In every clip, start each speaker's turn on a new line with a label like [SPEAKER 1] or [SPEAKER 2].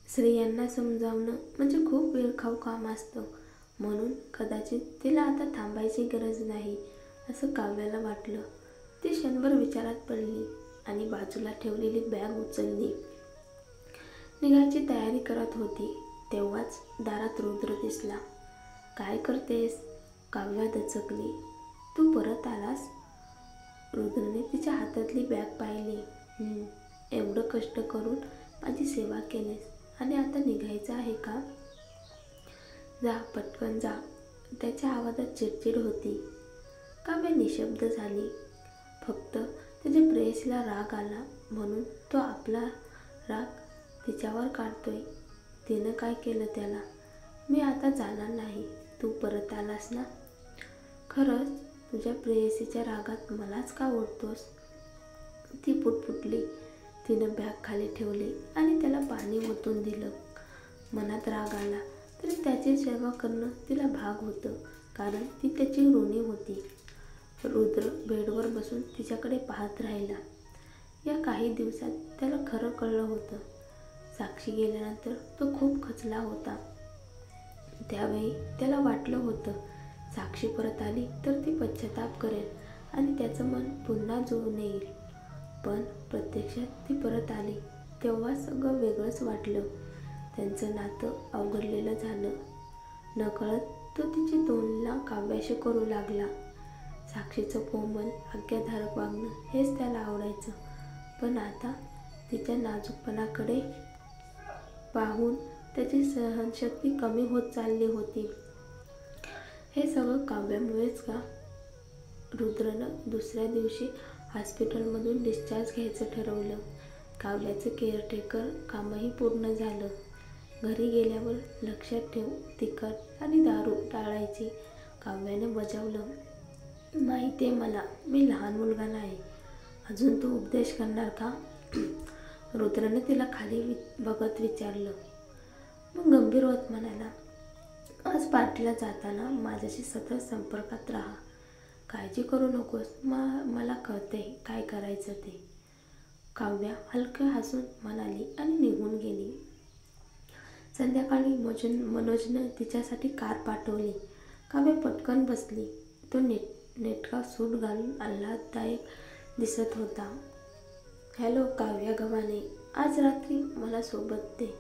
[SPEAKER 1] स्त्रियांना समजावणं म्हणजे खूप वेळखाऊ काम असतं. म्हणून कदाचित तिला आता थांबायची गरज नाही असं काव्याला वाटलं. ती क्षणभर विचारात पडली आणि बाजूला ठेवलेली बॅग उचलली. निघायची तयारी करत होती तेव्हाच दारात रुद्र दिसला. काय करतेस? काव्या दचकली. तू परत आलास? रुद्रने तिच्या हातातली बॅग पाहिली. एवढं कष्ट करून माझी सेवा केलीस आणि आता निघायचं आहे का? जा पटकन जा. त्याच्या आवाजात चिडचिड होती. काव्य निशब्द झाली. फक्त त्याच्या प्रेयसीला राग आला म्हणून तो आपला राग तिच्यावर काढतोय. तिनं काय केलं त्याला? मी आता जाणार नाही. तू परत आलास ना? खरंच तुझ्या प्रेयसीच्या रागात मलाच का ओढतोस? ती पुटपुटली. तिनं बॅग खाली ठेवली आणि त्याला पाणी ओतून दिलं. मनात राग आला तरी त्याची सेवा करणं तिला भाग होतं, कारण ती त्याची ऋणी होती. रुद्र बेडवर बसून तिच्याकडे पाहत राहिला. या काही दिवसात त्याला खरं कळलं होतं. साक्षी गेल्यानंतर तो खूप खचला होता. त्यावेळी त्याला वाटलं होतं साक्षी परत आली तर ती पश्चाताप करेल आणि त्याचं मन पुन्हा जुळून येईल. पण प्रत्यक्षात ती परत आली तेव्हा सगळं वेगळंच वाटलं. त्यांचं नातं अवघडलेलं झालं. नकळत तो तिची तुलना काव्याशी करू लागला. साक्षीचं कोमल आज्ञाधारक वागणं हेच त्याला आवडायचं, पण आता तिच्या नाजूकपणाकडे पाहून त्याची सहनशक्ती कमी होत चालली होती. हे सगळं काव्यामुळेच का? रुद्रनं दुसऱ्या दिवशी हॉस्पिटलमधून डिस्चार्ज घ्यायचं ठरवलं. काव्याचं केअरटेकर कामही पूर्ण झालं. घरी गेल्यावर लक्षात ठेव, तिखट आणि दारू टाळायची. काव्याने बजावलं. माहिती आहे मला, मी लहान मुलगा नाही. अजून तू उपदेश करणार का? रुद्रने तिला खाली बघत विचारलं. मग गंभीर होत म्हणाला, आज पार्टीला जाताना माझ्याशी सतत संपर्कात राहा. काळजी करू नकोस. मला कळते काय करायचं ते. काव्या हलकं हसून म्हणाली आणि निघून गेली. संध्याकाळी मनोजनं तिच्यासाठी कार पाठवली. काव्या पटकन बसली. तो नेटका सूट घालून आल्हाददायक दिसत होता. हॅलो काव्या गव्हाणे, आज रात्री मला सोबत दे,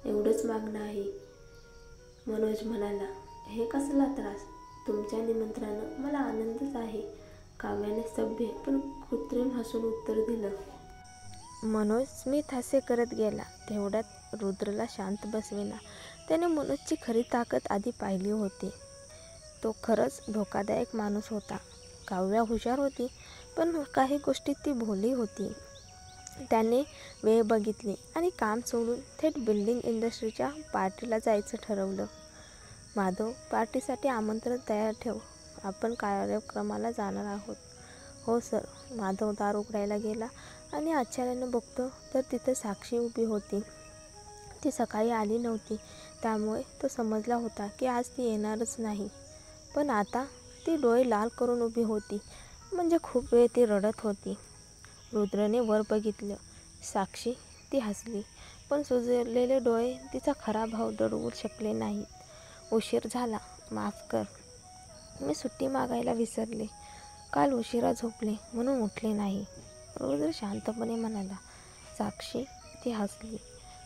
[SPEAKER 1] एवढंच मागणं आहे. मनोज म्हणाला. हे कसला त्रास? तुमच्या निमंत्रणानं मला आनंदच आहे. काव्याने सभ्य पण कृत्रिम हसून उत्तर दिलं.
[SPEAKER 2] मनोज स्मित हास्य करत गेला. तेवढ्यात रुद्रला शांत बसविला. त्याने मनोजची खरी ताकद आधी पाहिली होती. तो खरंच धोकादायक माणूस होता. काव्या हुशार होती, पण काही गोष्टीत ती भोळी होती. त्याने वेळ बघितली आणि काम सोडून थेट बिल्डिंग इंडस्ट्रीच्या पार्टीला जायचं ठरवलं. माधव, पार्टीसाठी आमंत्रण तयार ठेव. आपण कार्यक्रमाला जाणार आहोत. हो सर. माधव दार उघडायला गेला आणि आश्चर्यानं बघतो तर तिथं साक्षी उभी होती. ती सकाळी आली नव्हती, त्यामुळे तो समजला होता की आज ती येणारच नाही. पण आता ती डोळे लाल करून उभी होती, म्हणजे खूप वेळ ती रडत होती. रुद्रने वर बघितलं. साक्षी. ती हसली, पण सुजलेले डोळे तिचा खरा भाव दडवू शकले नाहीत. उशीर झाला. माफ कर. मी सुट्टी मागायला विसरले. काल उशिरा झोपले म्हणून उठले नाही. रुद्र शांतपणे म्हणाला. साक्षी. ती हसली.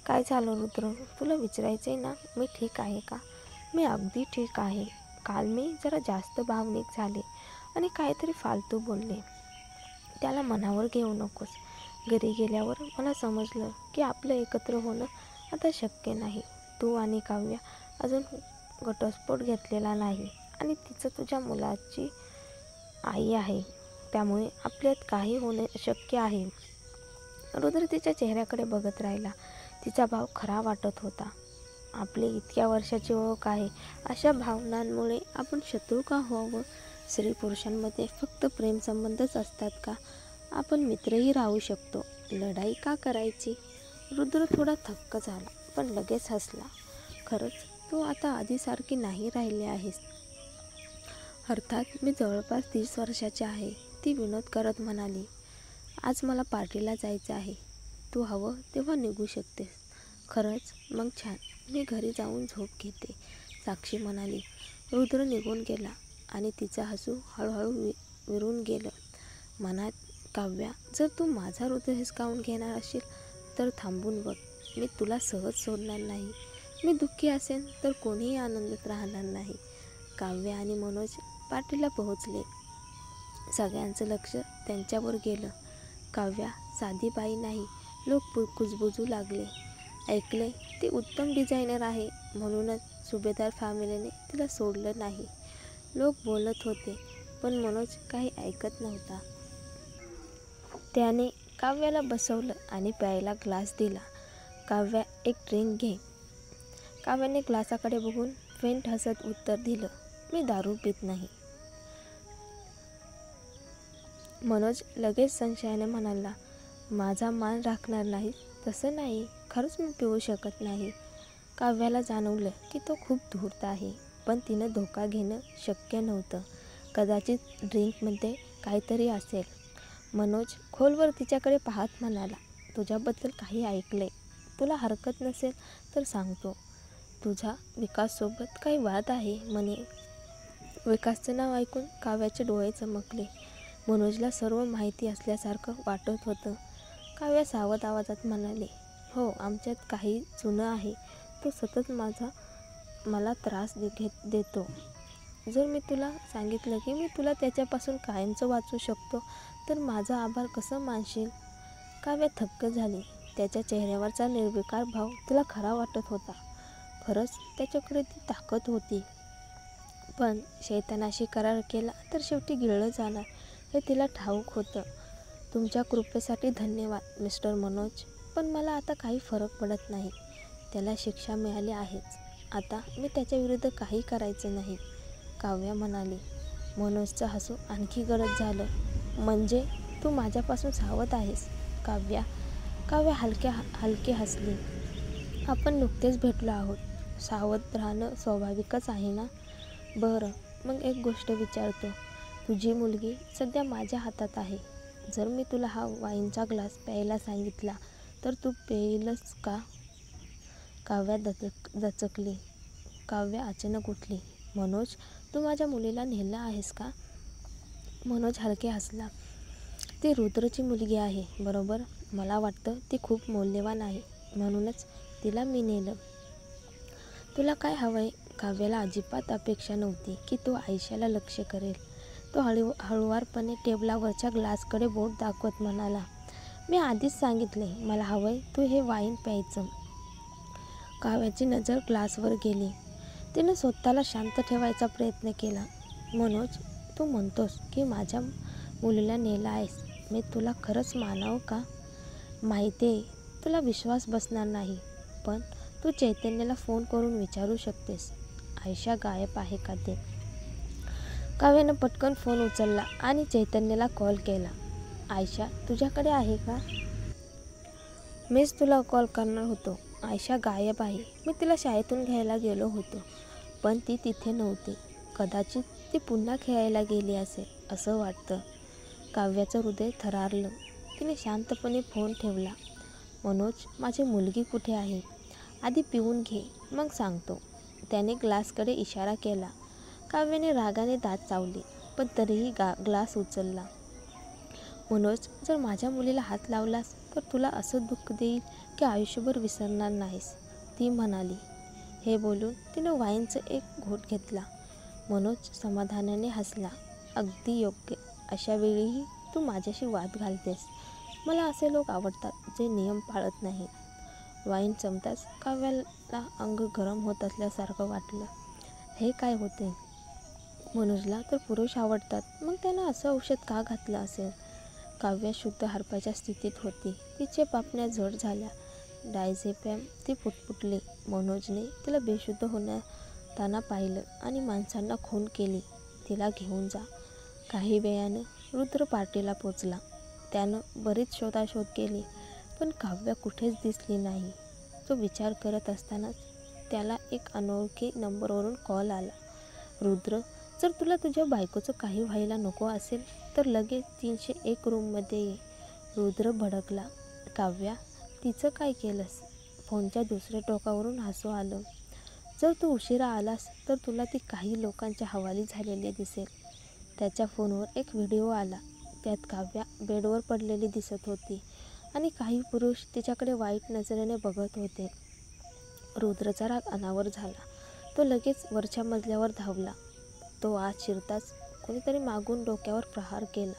[SPEAKER 2] काय झालं रुद्र? तुला विचारायचंय ना मी ठीक आहे का? मी अगदी ठीक आहे. काल मी जरा जास्त भावनिक झाले आणि काहीतरी फालतू बोलले. त्याला मनावर घेऊ नकोस. घरी गेल्यावर मला समजलं की आपलं एकत्र होणं आता शक्य नाही. तू आणि काव्या अजून घटस्फोट घेतलेला नाही आणि तिचं तुझ्या मुलाची आई आहे, त्यामुळे आपल्यात काही होणं शक्य आहे. रुद्र तिच्या चेहऱ्याकडे बघत राहिला. तिचा भाव खरा वाटत होता. आपली इतक्या वर्षाची ओळख आहे, अशा भावनांमुळे आपण शत्रू का व्हावं? स्त्री पुरुषांमध्ये फक्त प्रेमसंबंधच असतात का? आपण मित्रही राहू शकतो. लढाई का करायची? रुद्र थोडा थक्क झाला, पण लगेच हसला. खरंच तू आता आधीसारखी नाही राहिली आहेस. अर्थात मी जवळपास 30 वर्षाची आहे. ती विनोद करत म्हणाली. आज मला पार्टीला जायचं आहे. तू हवं तेव्हा निघू शकतेस. खरंच? मग छान. मी घरी जाऊन झोप घेते, साक्षी म्हणाली. रुद्र निघून गेला आणि तिचं हसू हळूहळू विरून गेलं. मनात, काव्या, जर तू माझा हृदय हिसकावून घेणार असशील तर थांबून बघ. मी तुला सहज सोडणार नाही. मी दुःखी असेन तर कोणीही आनंदात राहणार नाही. काव्या आणि मनोज पार्टीला पोहोचले. सगळ्यांचं लक्ष त्यांच्यावर गेलं. काव्या साधी बाई नाही. लोक कुजबुजू लागले. ऐकले ती उत्तम डिझायनर आहे म्हणूनच सुभेदार फॅमिलीने तिला सोडलं नाही. लोक बोलत होते पण मनोज काही ऐकत नव्हता. त्याने काव्याला बसवलं आणि प्यायला ग्लास दिला. काव्या, एक ड्रिंक घे. काव्याने ग्लासाकडे बघून फेंट हसत उत्तर दिलं, मी दारू पित नाही. मनोज लगेच संशयाने म्हणाला, माझा मान राखणार नाही? तसं नाही, खरंच मी पिऊ शकत नाही. काव्याला जाणवलं की तो खूप धूर्त आहे, पण तिनं धोका घेणं शक्य नव्हतं. कदाचित ड्रिंकमध्ये काहीतरी असेल. मनोज खोलवर तिच्याकडे पाहत म्हणाला, तुझ्याबद्दल काही ऐकलंय. तुला हरकत नसेल तर सांगतो. तुझा विकाससोबत काही वाद आहे म्हणे. विकासचं नाव ऐकून काव्याचे डोळे चमकले. मनोजला सर्व माहिती असल्यासारखं वाटत होतं. काव्या सावध आवाजात म्हणाले, हो, आमच्यात काही जुनं आहे. तो सतत मला त्रास देतो. जर मी तुला सांगितलं की मी तुला त्याच्यापासून कायमचं वाचवू शकतो तर माझा आभार कसं मानशील? काव्या थक्क झाली. त्याच्या चेहऱ्यावरचा निर्विकार भाव तिला खरा वाटत होता. खरंच त्याच्याकडे ती ताकद होती. पण शैतानाशी करार केला तर शेवटी गिळलं जाणार हे तिला ठाऊक होतं. तुमच्या कृपेसाठी धन्यवाद मिस्टर मनोज, पण मला आता काही फरक पडत नाही. त्याला शिक्षा मिळाली आहेच. आता मी त्याच्याविरुद्ध काही करायचं नाही, काव्या म्हणाली. मनोजचं हसू आणखी गडद झालं. म्हणजे तू माझ्यापासून सावध आहेस? काव्या हलके हसली. आपण नुकतेच भेटलो आहोत. सावध राहणं स्वाभाविकच आहे ना? बरं, मग एक गोष्ट विचारतो. तुझी मुलगी सध्या माझ्या हातात आहे. जर मी तुला हा वाईनचा ग्लास प्यायला सांगितला तर तू पेईलस का? काव्या दचकली. काव्या अचानक उठली. मनोज, तू माझ्या मुलीला नेलं आहेस का? मनोज हलके हसला. ती रुद्रची मुलगी आहे, बरोबर? मला वाटतं ती खूप मौल्यवान आहे, म्हणूनच तिला मी नेलं. तुला काय हवंय? काव्याला अजिबात अपेक्षा नव्हती की तो आयशाला लक्ष करेल. तो हळुवारपणे टेबलावरच्या ग्लासकडे बोट दाखवत म्हणाला, मी आधीच सांगितले मला हवंय तू हे वाईन प्यायचं. काव्याची नजर ग्लासवर गेली. तिनं स्वतःला शांत ठेवायचा प्रयत्न केला. मनोज, तू म्हणतोस की माझ्या मुलीला नेलं आहेस. मी तुला खरंच मानावं का? माहिती आहे तुला विश्वास बसणार नाही, पण तू चैतन्याला फोन करून विचारू शकतेस आयशा गायब आहे का ते. काव्यानं पटकन फोन उचलला आणि चैतन्याला कॉल केला. आयशा तुझ्याकडे आहे का? मीच तुला कॉल करणार होतो. आयशा गायब आहे. मी तिला शाळेतून घ्यायला गेलो होतो, पण ती तिथे नव्हती. कदाचित ती पुन्हा खेळायला गेली असेल असं वाटतं. काव्याचं हृदय थरारलं. तिने शांतपणे फोन ठेवला. मनोज, माझी मुलगी कुठे आहे? आधी पिऊन घे, मग सांगतो. त्याने ग्लासकडे इशारा केला. काव्याने रागाने दात चावले, पण तरीही ग्लास उचलला. मनोज, जर माझ्या मुलीला हात लावलास तर तुला असं दुःख देईल की आयुष्यभर विसरणार नाहीस, ती म्हणाली. हे बोलून तिनं वाईनचं एक घोट घेतला. मनोज समाधानाने हसला. अगदी योग्य. अशा वेळीही तू माझ्याशी वाद घालतेस. मला असे लोक आवडतात जे नियम पाळत नाहीत. वाईन चमताच काव्याला अंग गरम होत असल्यासारखं वाटलं. हे काय होते? मनोजला तर पुरुष आवडतात, मग त्यानं असं औषध का घातलं असेल? काव्या शुद्ध हरपाच्या स्थितीत होती. तिचे पापण्या जड झाल्या. डायझेपॅम ती पुटपुटली. मनोजने तिला बेशुद्ध होताना पाहिलं आणि माणसांना खून केली. तिला घेऊन जा. काही वेळानं रुद्र पार्टीला पोचला. त्यानं बरीच शोधाशोध केली, पण काव्या कुठेच दिसली नाही. तो विचार करत असतानाच त्याला एक अनोळखी नंबरवरून कॉल आला. रुद्र, जर तुला तुझ्या बायकोचं काही व्हायला नको असेल तर लगेच 301 रूममध्ये ये. रुद्र भडकला. काव्या, तिचं काय केलंस? फोनच्या दुसऱ्या टोकावरून हसू आलं. जर तू उशिरा आलास तर तुला ती काही लोकांच्या हवाली झालेली दिसेल. त्याच्या फोनवर एक व्हिडिओ आला. त्यात काव्या बेडवर पडलेली दिसत होती आणि काही पुरुष तिच्याकडे वाईट नजरेने बघत होते. रुद्रचा राग अनावर झाला. तो लगेच वरच्या मजल्यावर धावला. तो आत शिरताच कोणीतरी मागून डोक्यावर प्रहार केला.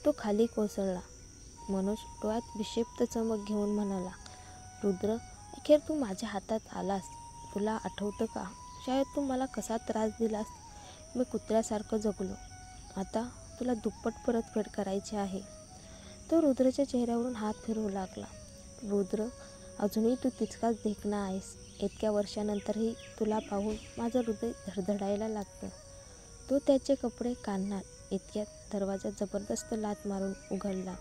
[SPEAKER 2] तो खाली कोसळला. मनोज डोळ्यात विक्षिप्त चमक घेऊन म्हणाला, रुद्र, अखेर तू माझ्या हातात आलास. तुला आठवतं का शाळेत तू मला कसा त्रास दिलास? मी कुत्र्यासारखं जगलो. आता तुला दुप्पट परतफेड करायची आहे. तो रुद्रच्या चेहऱ्यावरून हात फिरवू लागला. रुद्र, अजूनही तू तितकाच देखणा आहेस. इतक्या वर्षानंतरही तुला पाहून माझं हृदय धडधडायला लागतं. तो त्याचे कपडे काढणार इतक्यात दरवाजा जबरदस्त लाथ मारून उघडला.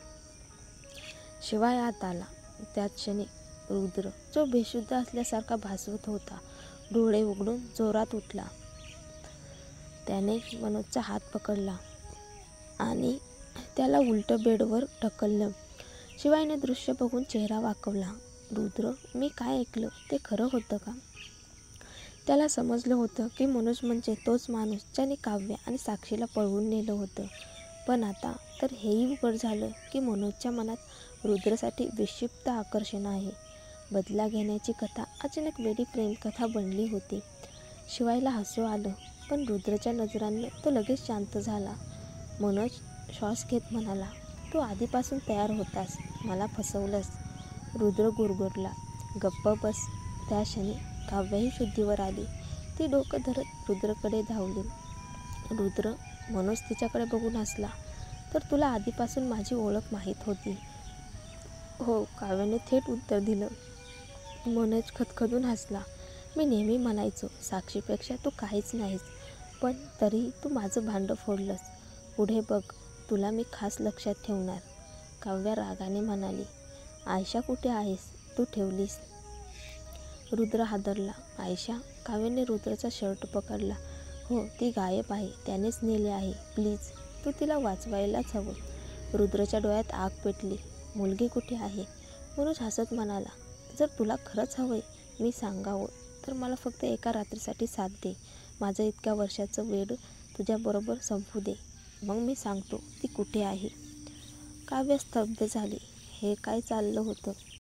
[SPEAKER 2] शिवाय आत आला. त्याच क्षणी रुद्र, जो बेशुद्ध असल्यासारखा भासवत होता, डोळे उघडून जोरात उठला. त्याने मनोजचा हात पकडला आणि त्याला उलटं बेडवर ढकललं. शिवायने दृश्य बघून चेहरा वाकवला. रुद्र, मी काय ऐकलं ते खरं होतं का? त्याला समजलं होतं की मनोज म्हणजे तोच माणूस ज्याने काव्य आणि साक्षीला पळवून नेलं होतं. पण आता तर हेही उघड झालं की मनोजच्या मनात रुद्रसाठी विक्षिप्त आकर्षण आहे. बदला घेण्याची कथा अचानक वेडी प्रेमकथा बनली होती. शिवायला हसू आलं, पण रुद्रच्या नजरांनी तो लगेच शांत झाला. मनोज श्वास घेत म्हणाला, तू आधीपासून तयार होतास, मला फसवलंस. रुद्र गुरगुरला, गप्प बस. त्या क्षणी काव्याही शुद्धीवर आली. ती डोकं धरत रुद्रकडे धावली. रुद्र, मनोज तिच्याकडे बघून हसला, तर तुला आधीपासून माझी ओळख माहीत होती? हो, काव्याने थेट उत्तर दिलं. मनोज खदखदून हसला. मी नेहमी म्हणायचो साक्षीपेक्षा तू काहीच नाहीस, पण तरीही तू माझं भांडं फोडलंस. पुढे बघ, तुला मी खास लक्षात ठेवणार. काव्या रागाने म्हणाली, आयशा कुठे आहेस? तू ठेवलीस? रुद्र हादरला. आयशा? काव्याने रुद्रचा शर्ट पकडला. हो, ती गायब आहे. त्यानेच नेले आहे. प्लीज, तू तिला वाचवायलाच हवं. रुद्रच्या डोळ्यात आग पेटली. मुलगी कुठे आहे? मनोज हसत म्हणाला, जर तुला खरंच हवंय मी सांगावं तर मला फक्त एका रात्रीसाठी साथ दे. माझं इतक्या वर्षाचं वेड तुझ्याबरोबर संपू दे. मग मी सांगतो ती कुठे आहे. काव्य स्तब्ध झाली. हे काय चाललं होतं?